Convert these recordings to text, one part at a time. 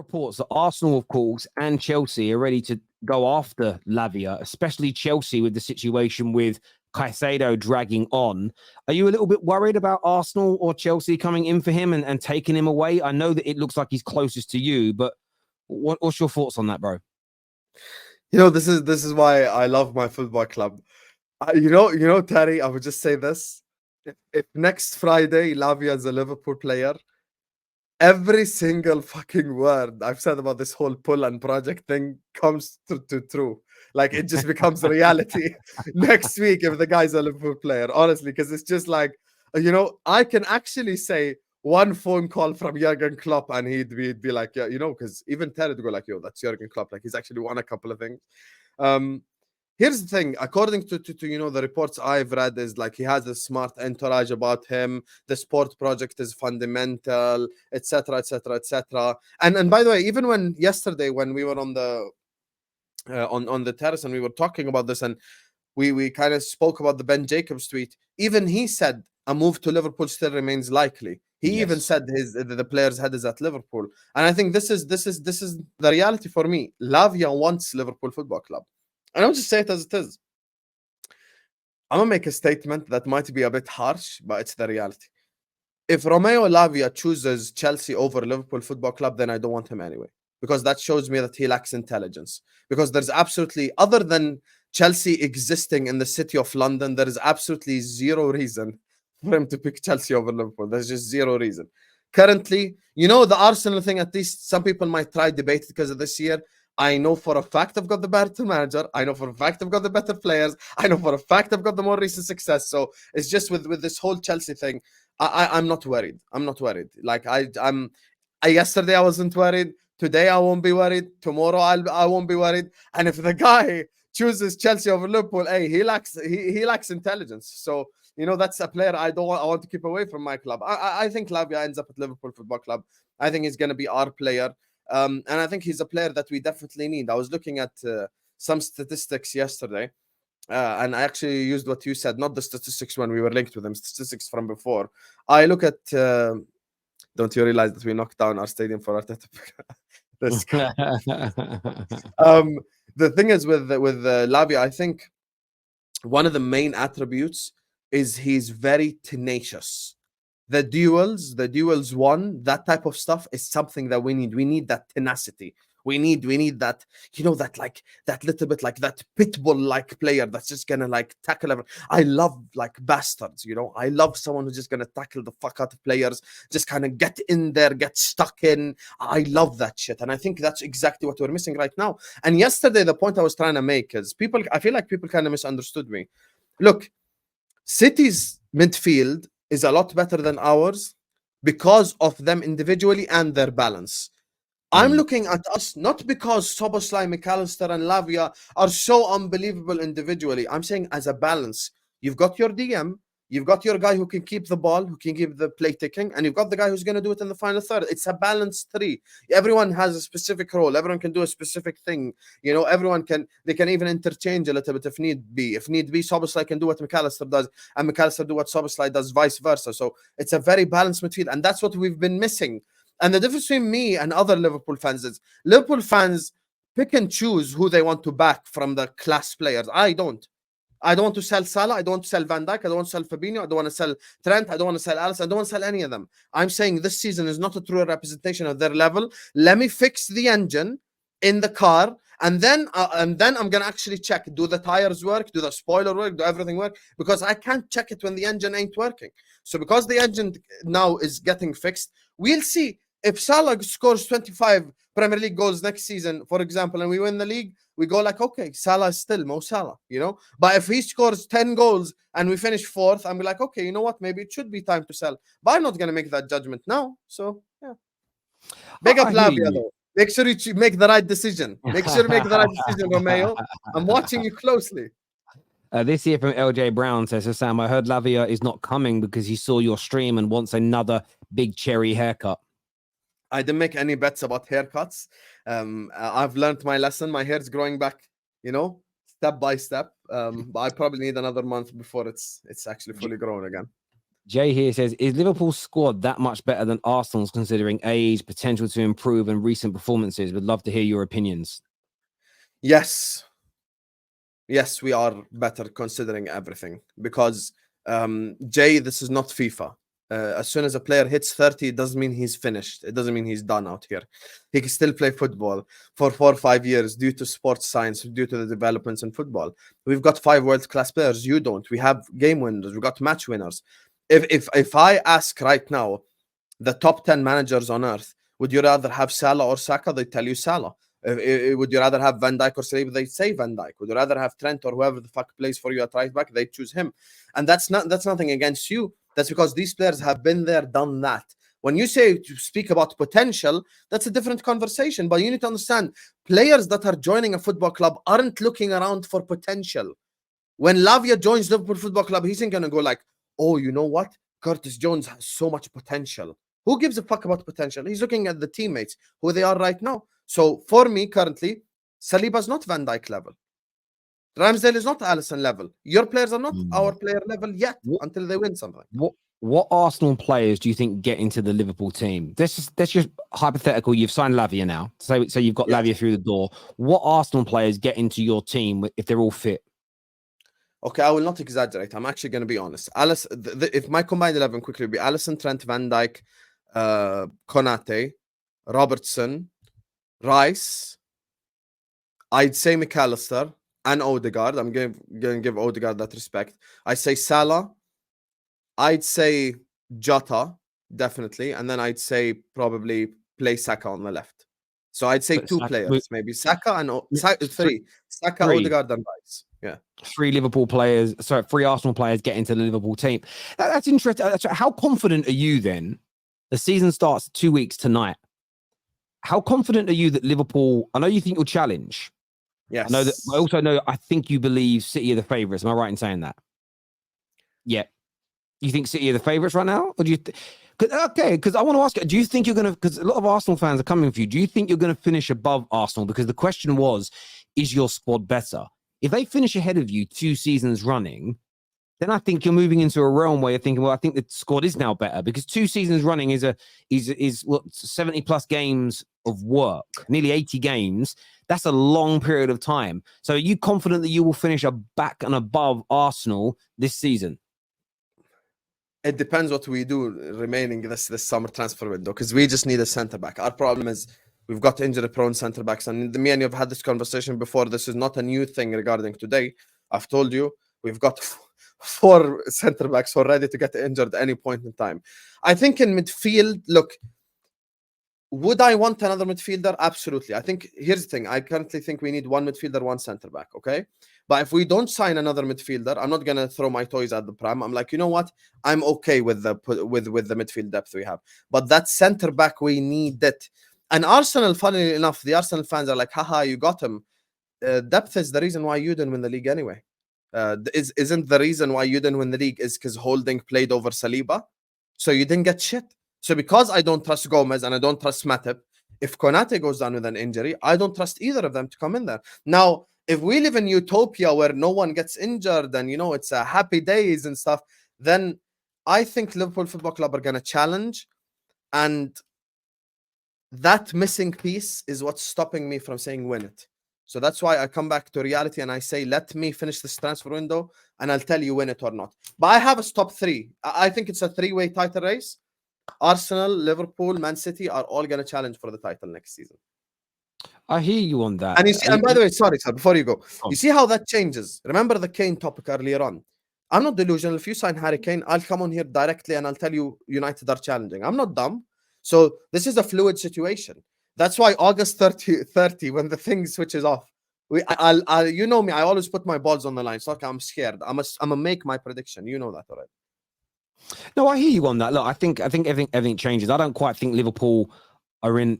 reports that Arsenal, of course, and Chelsea are ready to go after Lavia, especially Chelsea with the situation with Caicedo dragging on. Are you a little bit worried about Arsenal or Chelsea coming in for him and taking him away? I know that it looks like he's closest to you, but what's your thoughts on that, bro? This is why I love my football club. Terry, I would just say this. If next Friday Lavia is a Liverpool player, every single fucking word I've said about this whole pull and project thing comes to true. Like, it just becomes reality next week if the guy's a Liverpool player, honestly, because it's just like, I can actually say one phone call from Jurgen Klopp and he'd be like, yeah, because even Terry would go like, yo, that's Jurgen Klopp. Like, he's actually won a couple of things. Here's the thing, according to the reports I've read, is like he has a smart entourage about him. The sport project is fundamental, etc., etc., etc. And by the way, even when yesterday when we were on the on the terrace and we were talking about this, and we kind of spoke about the Ben Jacobs tweet, even he said a move to Liverpool still remains likely. He even said the player's head is at Liverpool, and I think this is the reality for me. Lavia wants Liverpool Football Club. And I'll just say it as it is. I'm going to make a statement that might be a bit harsh, but it's the reality. If Romeo Lavia chooses Chelsea over Liverpool Football Club, then I don't want him anyway. Because that shows me that he lacks intelligence. Because there's absolutely, other than Chelsea existing in the city of London, there is absolutely zero reason for him to pick Chelsea over Liverpool. There's just zero reason. Currently, the Arsenal thing, at least some people might try debate it because of this year. I know for a fact I've got the better manager. I know for a fact I've got the better players. I know for a fact I've got the more recent success. So it's just with this whole Chelsea thing, I'm not worried. I'm not worried. Like yesterday I wasn't worried. Today I won't be worried. Tomorrow I won't be worried. And if the guy chooses Chelsea over Liverpool, hey, he lacks intelligence. So that's a player I want to keep away from my club. I think Lavia ends up at Liverpool Football Club. I think he's going to be our player. And I think he's a player that we definitely need. I was looking at some statistics yesterday, and I actually used what you said, not the statistics when we were linked with them, statistics from before. I look at, don't you realize that we knocked down our stadium for Arteta? The thing is with Lavia, I think one of the main attributes is he's very tenacious. The duels won, that type of stuff is something that we need. We need that tenacity. We need that, that little bit like that pit bull like player that's just gonna like tackle everyone. I love like bastards, I love someone who's just gonna tackle the fuck out of players, just kind of get in there, get stuck in. I love that shit. And I think that's exactly what we're missing right now. And yesterday, the point I was trying to make is I feel like people kind of misunderstood me. Look, City's midfield is a lot better than ours because of them individually and their balance. I'm looking at us not because Szoboszlai, McAllister, and Lavia are so unbelievable individually. I'm saying as a balance. You've got your DM, you've got your guy who can keep the ball, who can keep the play ticking, and you've got the guy who's going to do it in the final third. It's a balanced three. Everyone has a specific role. Everyone can do a specific thing. Everyone can even interchange a little bit if need be. If need be, Szoboszlai can do what McAllister does, and McAllister do what Szoboszlai does, vice versa. So it's a very balanced midfield, and that's what we've been missing. And the difference between me and other Liverpool fans is Liverpool fans pick and choose who they want to back from the class players. I don't want to sell Salah. I don't want to sell Van Dijk. I don't want to sell Fabinho. I don't want to sell Trent. I don't want to sell Alisson. I don't want to sell any of them. I'm saying this season is not a true representation of their level. Let me fix the engine in the car, and then I'm gonna actually check: do the tires work? Do the spoiler work? Do everything work? Because I can't check it when the engine ain't working. So because the engine now is getting fixed, we'll see. If Salah scores 25 Premier League goals next season, for example, and we win the league, we go like, okay, Salah is still Mo Salah, But if he scores 10 goals and we finish fourth, I'm like, okay, you know what? Maybe it should be time to sell. But I'm not going to make that judgment now. So, yeah. Big up Lavia, though. Make sure you make the right decision. Make sure you make the right decision, Romeo. I'm watching you closely. This year from LJ Brown says, so Sam, I heard Lavia is not coming because he saw your stream and wants another big cherry haircut. I didn't make any bets about haircuts. I've learned my lesson. My hair's growing back, step by step. But I probably need another month before it's actually fully grown again. Jay here says, is Liverpool's squad that much better than Arsenal's considering age, potential to improve, and recent performances? Would love to hear your opinions. Yes. Yes, we are better considering everything because, Jay, this is not FIFA. As soon as a player hits 30, it doesn't mean he's finished. It doesn't mean he's done out here. He can still play football for 4 or 5 years due to sports science, due to the developments in football. We've got 5 world-class players. You don't. We have game winners. We've got match winners. If I ask right now, the top 10 managers on earth, would you rather have Salah or Saka? They tell you Salah. Would you rather have Van Dijk or Saliba? They say Van Dijk. Would you rather have Trent or whoever the fuck plays for you at right back? They choose him. And that's nothing against you. That's because these players have been there, done that. When you say to speak about potential, that's a different conversation. But you need to understand, players that are joining a football club aren't looking around for potential. When Lavia joins Liverpool Football Club, he's not going to go like, oh, you know what? Curtis Jones has so much potential. Who gives a fuck about potential? He's looking at the teammates, who they are right now. So for me, currently, Saliba's not Van Dijk level. Ramsdale is not Alisson level. Your players are not our player level yet until they win something. What Arsenal players do you think get into the Liverpool team? That's just hypothetical. You've signed Lavia now. So you've got Lavia through the door. What Arsenal players get into your team if they're all fit? Okay, I will not exaggerate. I'm actually going to be honest. If my combined 11 quickly would be Alisson, Trent, Van Dijk, Konate, Robertson, Rice, I'd say McAllister and Odegaard. I'm going to give Odegaard that respect. I say Salah. I'd say Jota, definitely. And then I'd say probably play Saka on the left. So I'd say two players, maybe Saka and three. Saka, Odegaard, and Rice. Yeah. 3 Liverpool players, 3 Arsenal players get into the Liverpool team. That's interesting. How confident are you then? The season starts 2 weeks tonight. How confident are you that Liverpool, I know you think you'll challenge. Yes. I also know, I think you believe City are the favourites. Am I right in saying that? Yeah. You think City are the favourites right now? Or do you because I want to ask you, do you think you're going to, because a lot of Arsenal fans are coming for you, do you think you're going to finish above Arsenal? Because the question was, is your squad better? If they finish ahead of you 2 seasons running, then I think you're moving into a realm where you're thinking, well, I think the squad is now better, because 2 seasons running is 70 plus games of work, nearly 80 games. That's a long period of time. So are you confident that you will finish back and above Arsenal this season? It depends what we do remaining this summer transfer window, because we just need a centre back. Our problem is we've got injury-prone centre backs, and me and you have had this conversation before. This is not a new thing regarding today. I've told you we've got 4 centre backs who are ready to get injured at any point in time. I think in midfield, look, would I want another midfielder? Absolutely. I think here's the thing. I currently think we need 1 midfielder, 1 centre back. Okay. But if we don't sign another midfielder, I'm not gonna throw my toys at the pram. I'm like, you know what? I'm okay with the midfield depth we have. But that centre back, we need it. And Arsenal, funnily enough, the Arsenal fans are like, haha, you got him. Depth is the reason why you didn't win the league anyway. Isn't the reason why you didn't win the league is because Holding played over Saliba? So you didn't get shit. So because I don't trust Gomez and I don't trust Matip, if Konate goes down with an injury, I don't trust either of them to come in there. Now, if we live in utopia where no one gets injured and, it's a happy days and stuff, then I think Liverpool Football Club are going to challenge. And that missing piece is what's stopping me from saying win it. So that's why I come back to reality and I say, let me finish this transfer window and I'll tell you win it or not. But I have a top 3. I think it's a 3-way title race. Arsenal, Liverpool, Man City are all going to challenge for the title next season. I hear you on that. And you see, and by the way, sorry, sir, before you go, you see how that changes. Remember the Kane topic earlier on. I'm not delusional. If you sign Harry Kane, I'll come on here directly and I'll tell you United are challenging. I'm not dumb. So this is a fluid situation. That's why August 30, when the thing switches off, you know me, I always put my balls on the line. It's like I'm scared. I'm gonna make my prediction. You know that already. No, I hear you on that. Look, I think everything changes. I don't quite think Liverpool are in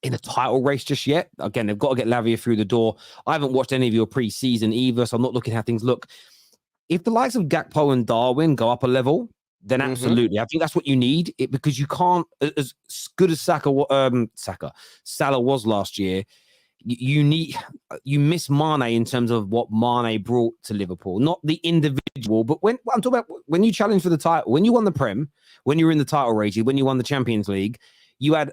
a title race just yet. Again, they've got to get Lavia through the door. I haven't watched any of your pre-season either, so I'm not looking at how things look. If the likes of Gakpo and Darwin go up a level, then absolutely. I think that's what you need, because you can't, as good as Salah was last year, you miss Mane in terms of what Mane brought to Liverpool, not the individual, but when I'm talking about when you challenged for the title, when you won the Prem, when you were in the title race, when you won the Champions League, you had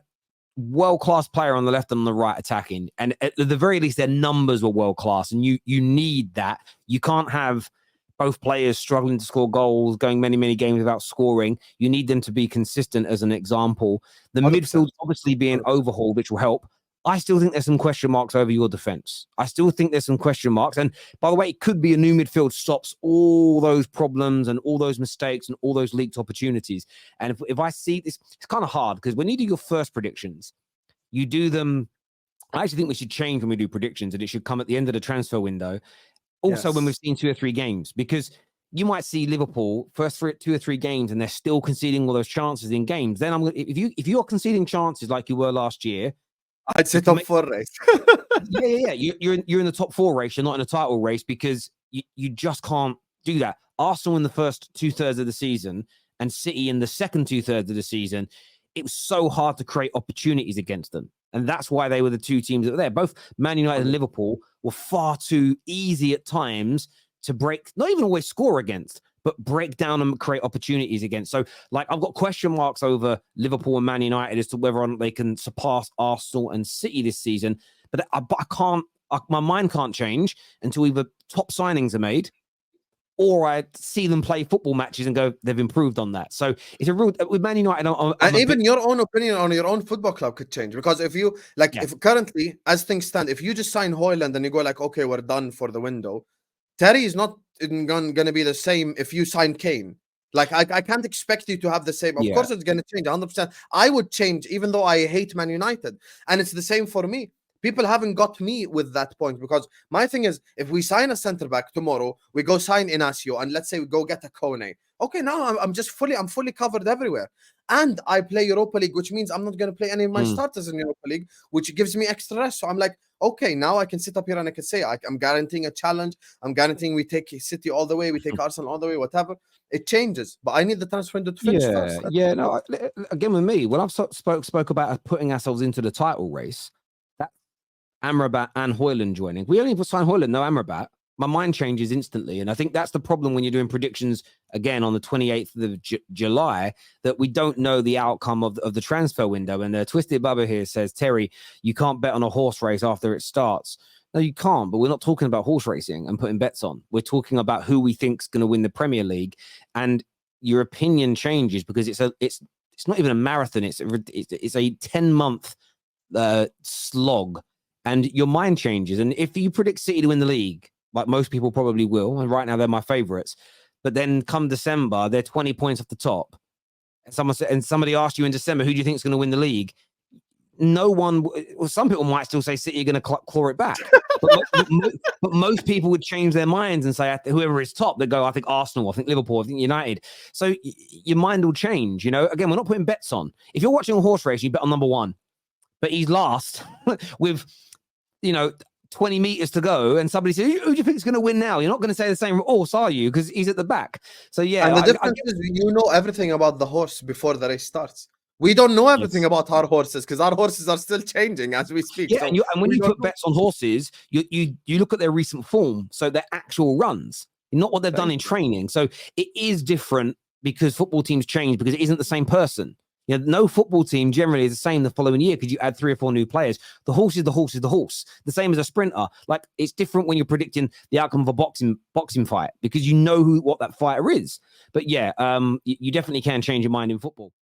world-class player on the left and on the right attacking, and at the very least their numbers were world-class, and you need that. You can't have both players struggling to score goals, going many games without scoring. You need them to be consistent as an example. The 100%. midfield obviously being overhauled, which will help. I still think there's some question marks over your defense. I still think there's some question marks. And by the way, it could be a new midfield stops all those problems and all those mistakes and all those leaked opportunities. And if I see this, it's kind of hard because when you do your first predictions, you do them. I actually think we should change when we do predictions, and it should come at the end of the transfer window. Also, when we've seen 2 or 3 games, because you might see Liverpool first 2 or 3 games and they're still conceding all those chances in games. Then if you're conceding chances like you were last year, I'd say top 4 race. yeah. You're in the top 4 race. You're not in a title race because you just can't do that. Arsenal in the first 2/3 of the season and City in the second 2/3 of the season, it was so hard to create opportunities against them. And that's why they were the 2 teams that were there. Both Man United and Liverpool were far too easy at times to break, not even always score against, but break down and create opportunities against. So, like, I've got question marks over Liverpool and Man United as to whether or not they can surpass Arsenal and City this season. But I can't, my mind can't change until either top signings are made or I see them play football matches and go, they've improved on that. So it's a real, with Man United. And even your own opinion on your own football club could change, because if you, like, if currently, as things stand, if you just sign Hoyland and you go like, okay, we're done for the window, Terry is not going to be the same if you sign Kane. Like, I can't expect you to have the same. Of course, it's going to change 100%. I would change, even though I hate Man United. And it's the same for me. People haven't got me with that point, because my thing is, if we sign a center back tomorrow, we go sign Inacio, and let's say we go get a Kone. Okay, now I'm fully covered everywhere. And I play Europa League, which means I'm not going to play any of my starters in Europa League, which gives me extra rest. So I'm like, okay, now I can sit up here and I can say, I'm guaranteeing a challenge. I'm guaranteeing we take City all the way, we take Arsenal all the way, whatever. It changes, but I need the transfer window to finish first. Yeah, no, again, with me, when I've spoke about putting ourselves into the title race, that Amrabat and Hoyland joining, we only sign Hoyland, no Amrabat. My mind changes instantly. And I think that's the problem when you're doing predictions again on the 28th of July, that we don't know the outcome of the transfer window. And Twisted Bubba here says, Terry, you can't bet on a horse race after it starts. No, you can't. But we're not talking about horse racing and putting bets on. We're talking about who we think is going to win the Premier League. And your opinion changes because it's not even a marathon. It's a 10-month slog, and your mind changes. And if you predict City to win the league, like most people probably will, and right now they're my favorites, but then come December, they're 20 points off the top. And somebody asked you in December, who do you think is going to win the league? No one, well, some people might still say City are going to claw it back. But most people would change their minds and say, whoever is top, they go, I think Arsenal, I think Liverpool, I think United. So your mind will change. You know, again, we're not putting bets on. If you're watching a horse race, you bet on number 1, but he's last with, 20 meters to go, and somebody says, who do you think is going to win now? You're not going to say the same horse, are you? Because he's at the back. So, yeah. And the difference is you know everything about the horse before the race starts. We don't know everything about our horses because our horses are still changing as we speak. Yeah, so and when you put bets on horses, you look at their recent form, so their actual runs, not what they've done in training. So it is different because football teams change because it isn't the same person. No football team generally is the same the following year because you add 3 or 4 new players. The horse is the horse is the horse. The same as a sprinter. Like, it's different when you're predicting the outcome of a boxing fight because you know what that fighter is. But yeah, you definitely can change your mind in football.